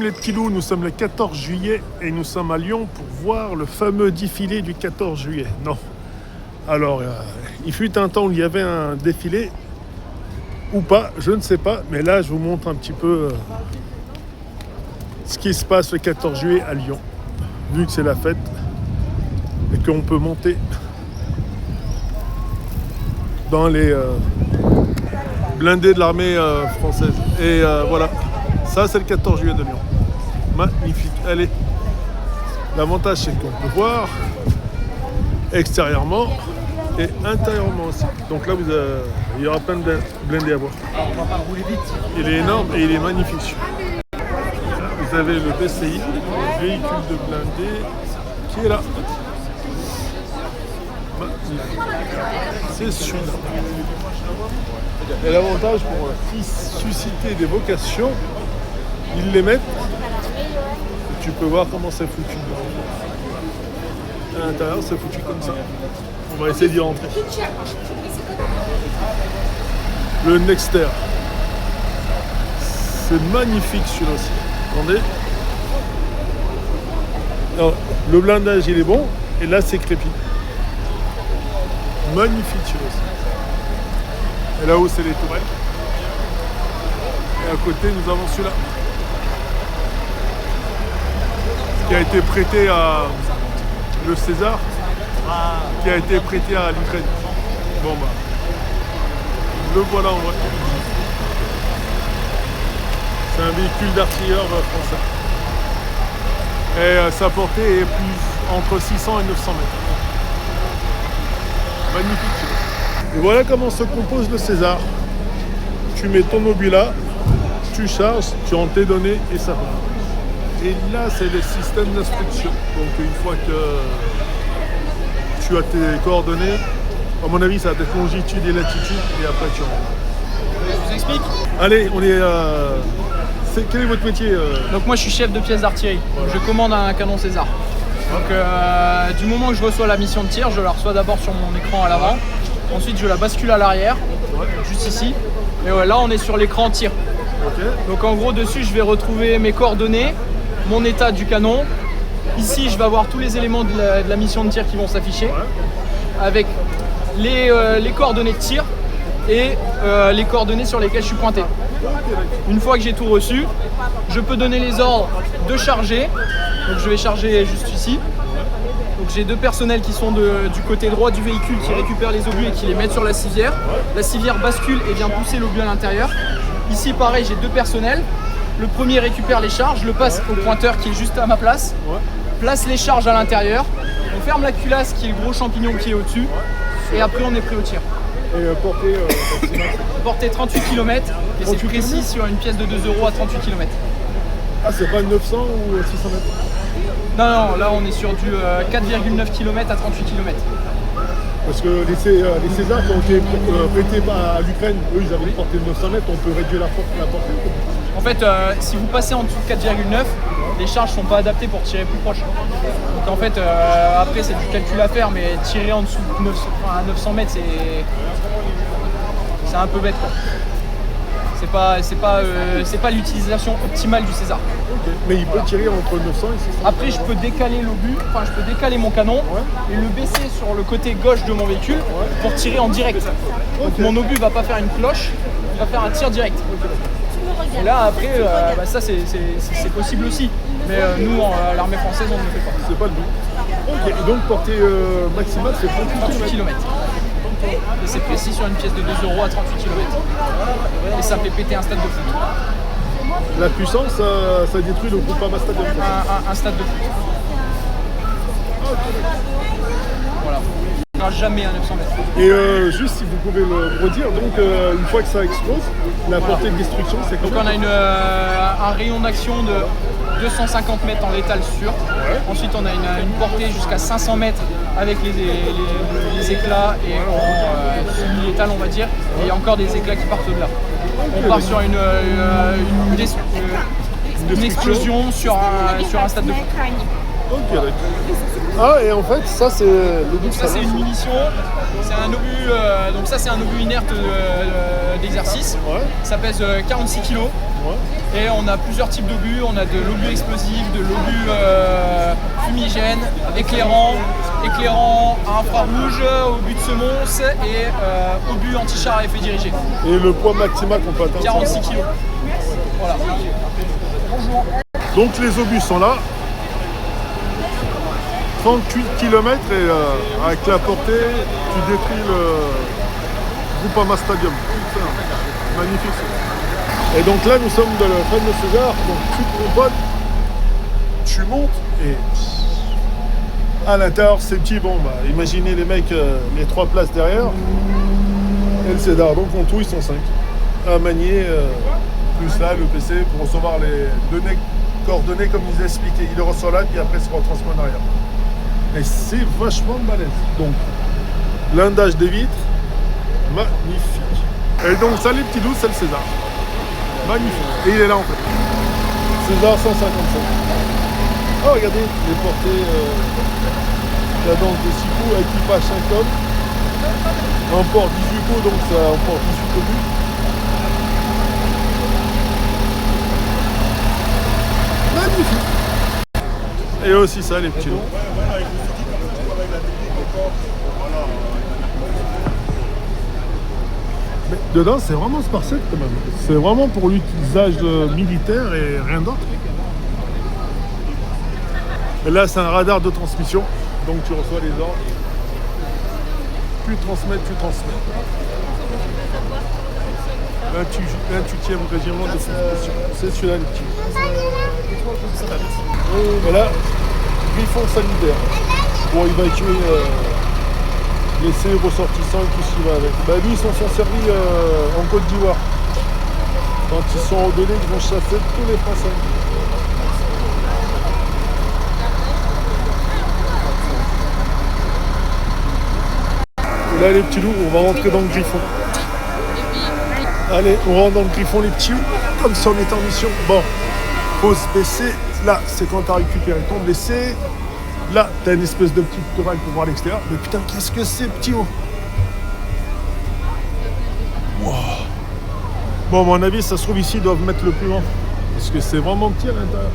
Les petits loups, nous sommes le 14 juillet et nous sommes à Lyon pour voir le fameux défilé du 14 juillet. Non. Alors, il fut un temps où il y avait un défilé, ou pas, je ne sais pas, mais là je vous montre un petit peu ce qui se passe le 14 juillet à Lyon, vu que c'est la fête et qu'on peut monter dans les blindés de l'armée française. Et voilà, ça c'est le 14 juillet de Lyon. Magnifique. Allez, l'avantage c'est qu'on peut voir extérieurement et intérieurement aussi. Donc là, il y aura plein de blindés à voir. Alors, on va pas rouler vite. Il est énorme et il est magnifique. Là, vous avez le BCI, le véhicule de blindés, qui est là. Magnifique. C'est celui-là. Et l'avantage pour susciter des vocations, ils les mettent. Tu peux voir comment c'est foutu. À l'intérieur, c'est foutu comme ça. On va essayer d'y rentrer. Le Nexter. C'est magnifique celui-là aussi. Attendez. Alors, le blindage, il est bon. Et là, c'est crépi. Magnifique celui-là aussi. Et là-haut, c'est les tourelles. Et à côté, nous avons celui-là. Qui a été prêté à le César, qui a été prêté à l'Ukraine. Bon bah, le voilà en vrai. C'est un véhicule d'artilleurs français. Et sa portée est plus entre 600 et 900 mètres. Magnifique. Et voilà comment se compose le César. Tu mets ton obus là, tu charges, tu rentres tes données et ça part. Et là, c'est le système d'instruction. Donc, une fois que tu as tes coordonnées, à mon avis, ça va être longitude et latitude, et après tu rentres. Je vous explique. Allez, on est à... Quel est votre métier Donc moi, je suis chef de pièce d'artillerie. Voilà. Je commande un canon César. Donc, du moment que je reçois la mission de tir, je la reçois d'abord sur mon écran à l'avant. Ensuite, je la bascule à l'arrière, juste ici. Et ouais, là, on est sur l'écran tir. Ok. Donc, en gros, dessus, je vais retrouver mes coordonnées, mon état du canon. Ici, je vais avoir tous les éléments de la mission de tir qui vont s'afficher, avec les coordonnées de tir et les coordonnées sur lesquelles je suis pointé. Une fois que j'ai tout reçu, je peux donner les ordres de charger. Donc je vais charger juste ici. Donc j'ai deux personnels qui sont du côté droit du véhicule qui récupèrent les obus et qui les mettent sur la civière. La civière bascule et vient pousser l'obus à l'intérieur. Ici pareil, j'ai deux personnels. Le premier récupère les charges, le passe au pointeur qui est juste à ma place, place les charges à l'intérieur, on ferme la culasse qui est le gros champignon qui est au-dessus, et après on est prêt au tir. Et portée Portée 38 km, et c'est précis sur une pièce de 2 € à 38 km. Ah, c'est pas 900 ou 600 mètres? Non, là on est sur du 4,9 km à 38 km. Parce que les Césars qui ont été prêtés à l'Ukraine, eux, ils avaient une portée de 900 mètres, on peut réduire la portée. En fait, si vous passez en dessous de 4,9, les charges ne sont pas adaptées pour tirer plus proche. Donc en fait, après c'est du calcul à faire, mais tirer en dessous de 900 mètres, c'est un peu bête, quoi. C'est pas l'utilisation optimale du César. Okay. Mais il peut tirer entre 900 et 600. Après, je peux décaler l'obus, je peux décaler mon canon et le baisser sur le côté gauche de mon véhicule pour tirer en direct. Donc mon obus va pas faire une cloche, il va faire un tir direct. Et là, après, ça c'est possible aussi. Mais nous, à l'armée française, on ne le fait pas. C'est pas le but. Ok, et donc portée maximale, c'est 38 km. Et c'est précis sur une pièce de 2 € à 38 km. Et ça fait péter un stade de foot. La puissance, ça détruit le Groupama Stadium. Un stade de foot. Voilà. On n'ira jamais à 900 mètres. Et juste si vous pouvez le redire, donc une fois que ça explose, la portée de destruction, c'est donc combien? on a un rayon d'action de 250 mètres en létal sûr. Ensuite on a une portée jusqu'à 500 mètres avec les éclats et en semi-létal on va dire. Et il y a encore des éclats qui partent de là. On part sur une explosion sur un stade de foot. Ok, d'accord. Ah, et en fait, ça, c'est l'obus. Ça c'est une munition, c'est un obus, donc ça c'est un obus inerte d'exercice. Ouais. Ça pèse 46 kg. Ouais. Et on a plusieurs types d'obus. On a de l'obus explosif, de l'obus fumigène, éclairant à infrarouge, obus de semonce et obus anti-char à effet dirigé. Et le poids maximal qu'on peut atteindre? 46 kg. Voilà. Donc les obus sont là. 38 km et avec la portée, tu détruis le Groupama Stadium. Magnifique. Et donc là, nous sommes dans le fameux César. Donc tu te compotes, tu montes et à l'intérieur, c'est petit. Bon, bah, imaginez les mecs, les 3 places derrière. Et le César. Donc en tout, ils sont 5 à manier. Plus là, le PC pour recevoir les données coordonnées comme ils expliquaient. Il les reçoit là, puis après, il se retransmet en arrière. Et c'est vachement balèze. Donc, blindage des vitres, magnifique. Et donc, ça, les petits loups, c'est le César. Magnifique. Et il est là, en fait. César 155. Oh, regardez, les portées, cadence de 6 coups, équipage 5 hommes. Un port 18 coups, donc ça emporte 18 obus. Magnifique. Et aussi ça, les petits loups. Mais dedans, c'est vraiment spartiate quand même. C'est vraiment pour l'utilisage militaire et rien d'autre. Et là, c'est un radar de transmission. Donc tu reçois les ordres. Tu transmets. Là, tu tiens le régiment de transmission. C'est celui-là, les petits. Et là, griffon sanitaire pour évacuer les ressortissants et tout ce qui va avec. Bah, lui, ils s'en sont servis en Côte d'Ivoire. Quand ils sont rebellés, ils vont chasser tous les Français. Et là, les petits loups, on va rentrer dans le griffon. Allez, on rentre dans le griffon, les petits loups, comme si on était en mission. Bon, faut se baisser. Là, c'est quand tu as récupéré ton blessé. Là, tu as une espèce de petite tourelle pour voir l'extérieur. Mais putain, qu'est-ce que c'est, petit haut. Wow. Bon, à mon avis, ça se trouve ici, ils doivent mettre le plus grand. Parce que c'est vraiment petit à l'intérieur.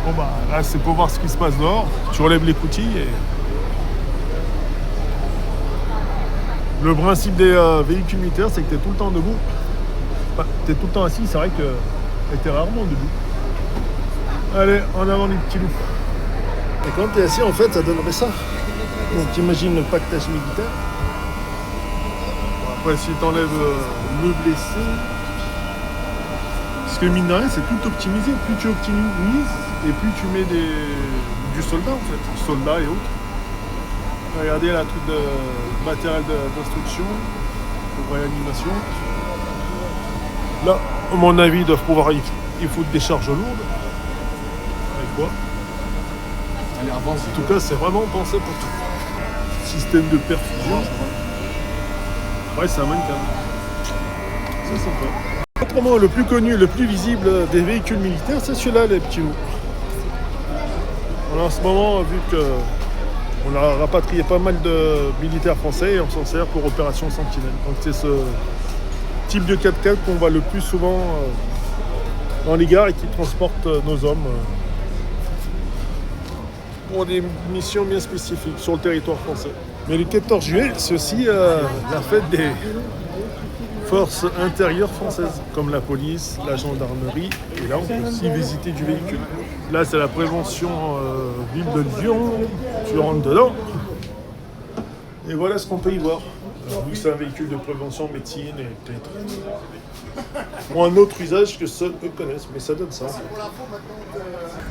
Bon, bah, là, c'est pour voir ce qui se passe dehors. Tu relèves les coutilles et... Le principe des véhicules militaires, c'est que tu es tout le temps debout. Enfin, tu es tout le temps assis, c'est vrai que tu es rarement debout. Allez, en avant les petits loups. Et quand tu es assis, en fait, ça donnerait ça. Donc t'imagines le pactage militaire. Bon, après, si tu enlèves le blessé... Parce que mine de rien, c'est tout optimisé. Plus tu optimises, et plus tu mets du soldat, en fait. Soldats et autres. Regardez là, tout de matériel d'instruction, pour réanimation. Là, à mon avis, ils doivent pouvoir y foutre des charges lourdes. Avec quoi? Allez, avance. En tout cas, c'est vraiment pensé pour tout. Système de perfusion. Ouais, c'est un mannequin. C'est sympa. Autrement, le plus connu, le plus visible des véhicules militaires, c'est celui-là, les petits loups. Alors, en ce moment, vu que on a rapatrié pas mal de militaires français et on s'en sert pour Opération Sentinelle. Donc c'est ce type de 4x4 qu'on voit le plus souvent dans les gares et qui transporte nos hommes pour des missions bien spécifiques sur le territoire français. Mais le 14 juillet, c'est aussi la fête des forces intérieures françaises, comme la police, la gendarmerie, et là on peut aussi visiter du véhicule. Là c'est la prévention ville de Lyon, tu rentres dedans, et voilà ce qu'on peut y voir. Alors, vu que c'est un véhicule de prévention, médecine et peut-être ou un autre usage que seuls eux connaissent, mais ça donne ça.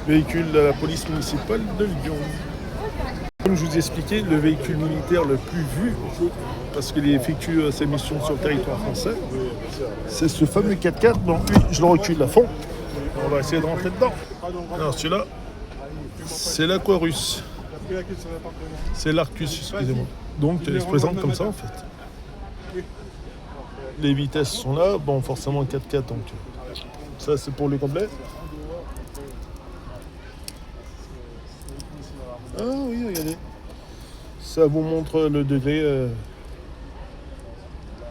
Véhicule de la police municipale de Lyon. Comme je vous ai expliqué, le véhicule militaire le plus vu, parce qu'il effectue ses missions sur le territoire français, c'est ce fameux 4x4. Donc lui, je le recule à fond. On va essayer de rentrer dedans. Alors celui-là, c'est l'Aquarus. C'est l'Arcus, excusez-moi. Donc il se présente comme ça en fait. Les vitesses sont là. Bon, forcément 4x4, donc ça c'est pour le complet. Ah oui, regardez. Ça vous montre le degré.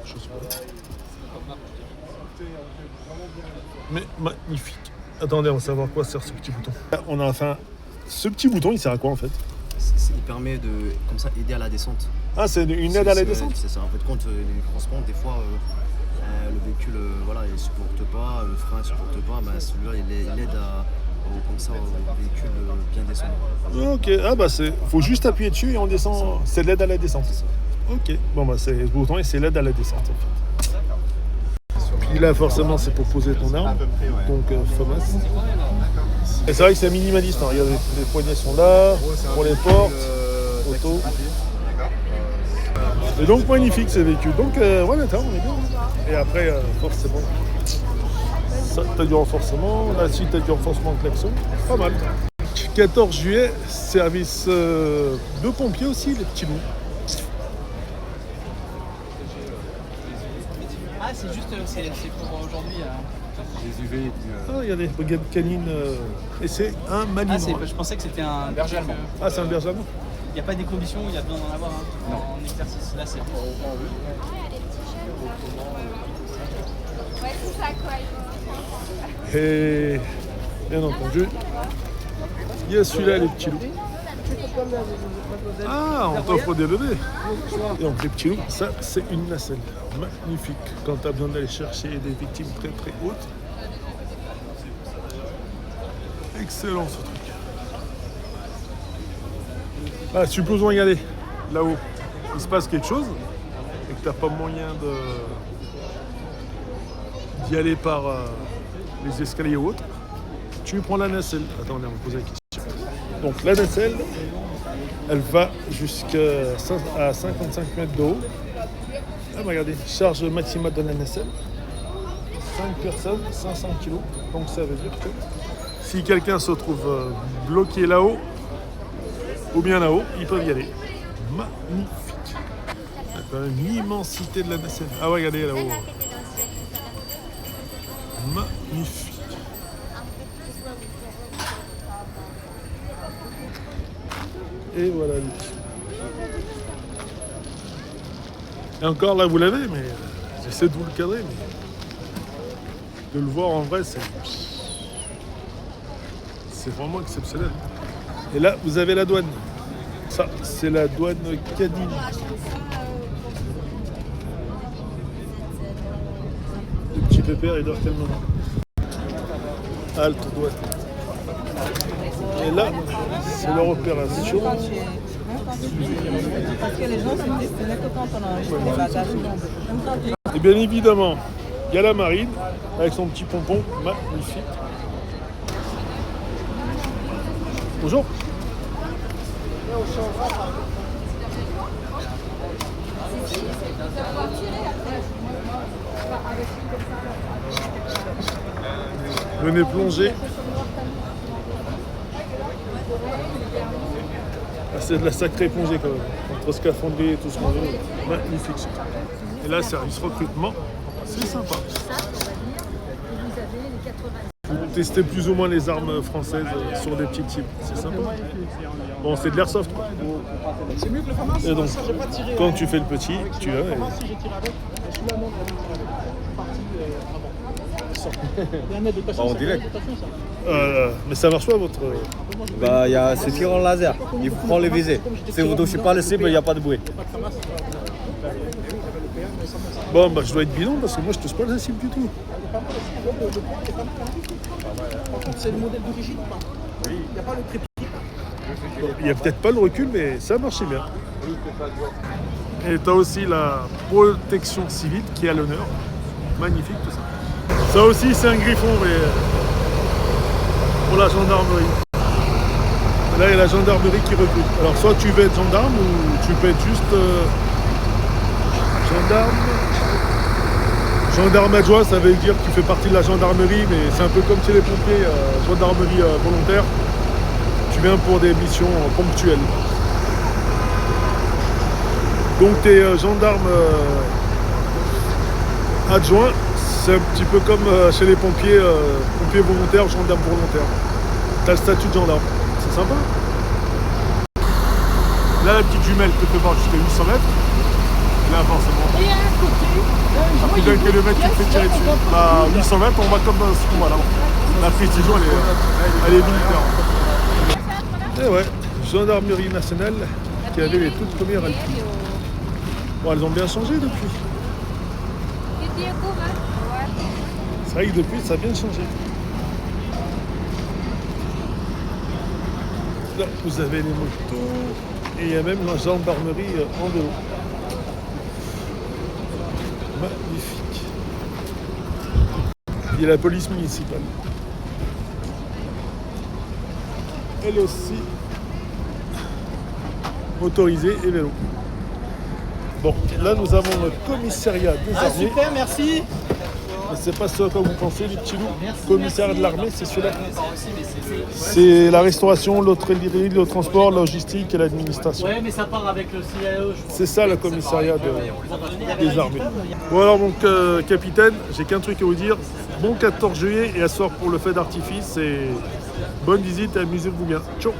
Je sais pas. Mais magnifique. Attendez, on va savoir quoi sert ce petit bouton. On a enfin. Ce petit bouton, il sert à quoi en fait? Il permet de, comme ça, aider à la descente. Ah, c'est une aide à la descente? C'est ça. En fait, quand les croisements, des fois, le véhicule, voilà, il supporte pas, le frein ne supporte pas, bah, celui-là, il aide comme ça, au véhicule bien descendre. Ok, ah bah faut juste appuyer dessus et on descend. C'est l'aide à la descente. Ok, bon bah c'est ce bouton et c'est l'aide à la descente en fait. Puis là forcément c'est pour poser ton arme, donc FAMAS. Et c'est vrai que c'est minimaliste, hein. Regardez, les poignées sont là, pour les portes, auto. Et donc magnifique ces véhicules. Donc voilà, on est bien. Et après forcément, ça, t'as du renforcement, là dessus t'as du renforcement de klaxon, pas mal. 14 juillet, service de pompiers aussi, les petits loups. Ah, c'est juste, c'est pour aujourd'hui. Les UV. Ah, il y a des brigades canines. Et c'est un Malinois. Ah, je pensais que c'était un berger allemand. Ah, c'est un berger allemand. Il n'y a pas des conditions où il y a besoin d'en avoir en exercice. Là, c'est pour. Ouais, c'est ça quoi. Et bien entendu, il y a celui-là, les petits loups. Ah, on t'offre des bébés. Et donc les petits loups, ça c'est une nacelle. Magnifique. Quand tu as besoin d'aller chercher des victimes très très hautes. Excellent ce truc. Ah, supposons y aller. Là-haut, il se passe quelque chose et que tu n'as pas moyen d'y aller par les escaliers ou autres. Tu prends la nacelle. Attendez, on va poser la question. Donc la nacelle, elle va jusqu'à 55 mètres de haut. Ah, regardez, charge maximale de la nacelle. 5 personnes, 500 kg. Donc ça veut dire que si quelqu'un se trouve bloqué là-haut, ou bien là-haut, ils peuvent y aller. Magnifique. Il y a quand même une immensité de la nacelle. Ah ouais, regardez là-haut. Magnifique. Et voilà les petits. Et encore là vous l'avez, mais j'essaie de vous le cadrer, mais de le voir en vrai c'est vraiment exceptionnel. Et là vous avez la douane. Ça c'est la douane Cadine. Le petit pépère il dort quel moment? Halte douane. Et là, c'est leur opération. Parce que les gens se questionnaient que quand on enregistre les bagages. Et bien évidemment, il y a la marine avec son petit pompon magnifique. Bonjour. Venez plonger. Ah, c'est de la sacrée plongée quand même, entre scaphandrier et tout ce qu'on veut. Magnifique. Et là, service recrutement, c'est sympa. Vous testez plus ou moins les armes françaises sur des petites cibles, c'est sympa. Bon, c'est de l'airsoft quoi. C'est mieux que le FAMAS. Et donc, quand tu fais le petit, tu as. En direct. Mais ça marche pas votre. Bah, c'est tir en laser. Il prend les visées. Si vous ne touchez pas le cible, il n'y a pas de bruit. Bon, bah je dois être bidon parce que moi je touche pas la cible du tout. C'est le modèle d'origine ou pas? Oui. Il n'y a pas le trépied. Il n'y a peut-être pas le recul, mais ça marchait bien. Et tu as aussi la protection civile qui est à l'honneur. Magnifique tout ça. Ça aussi c'est un griffon, mais pour la gendarmerie. Et là il y a la gendarmerie qui recrute. Alors soit tu veux être gendarme ou tu peux être juste gendarme adjoint, ça veut dire que tu fais partie de la gendarmerie, mais c'est un peu comme chez les pompiers, gendarmerie volontaire. Tu viens pour des missions ponctuelles. Donc tu es gendarme adjoint, c'est un petit peu comme chez les pompiers, pompiers volontaires, gendarmes volontaires. Tu as le statut de gendarme, c'est sympa. Là, la petite jumelle te fait voir jusqu'à 800 mètres. Là, forcément, Et à côté, à plus d'un kilomètre, tu te fais tirer dessus. Là, 800 mètres, on va comme dans ce combat là. La précision, elle est militaire. Et ouais, gendarmerie nationale qui avait les toutes premières Alpines. Bon, elles ont bien changé depuis. C'est vrai que depuis, ça a bien changé. Là, vous avez les motos et il y a même la gendarmerie en vélo. Magnifique. Il y a la police municipale. Elle aussi motorisée et vélo. Bon, là nous avons le commissariat des armées. super, merci. C'est pas ce à quoi vous pensez, les petits loups. Commissariat de l'armée, c'est celui-là. C'est la restauration, l'hôtellerie, le transport, la logistique et l'administration. Ouais, mais ça part avec le CIO, je C'est ça le commissariat des armées. Bon alors donc capitaine, j'ai qu'un truc à vous dire. Bon 14 juillet et à soir pour le feu d'artifice et bonne visite et amusez-vous bien. Ciao.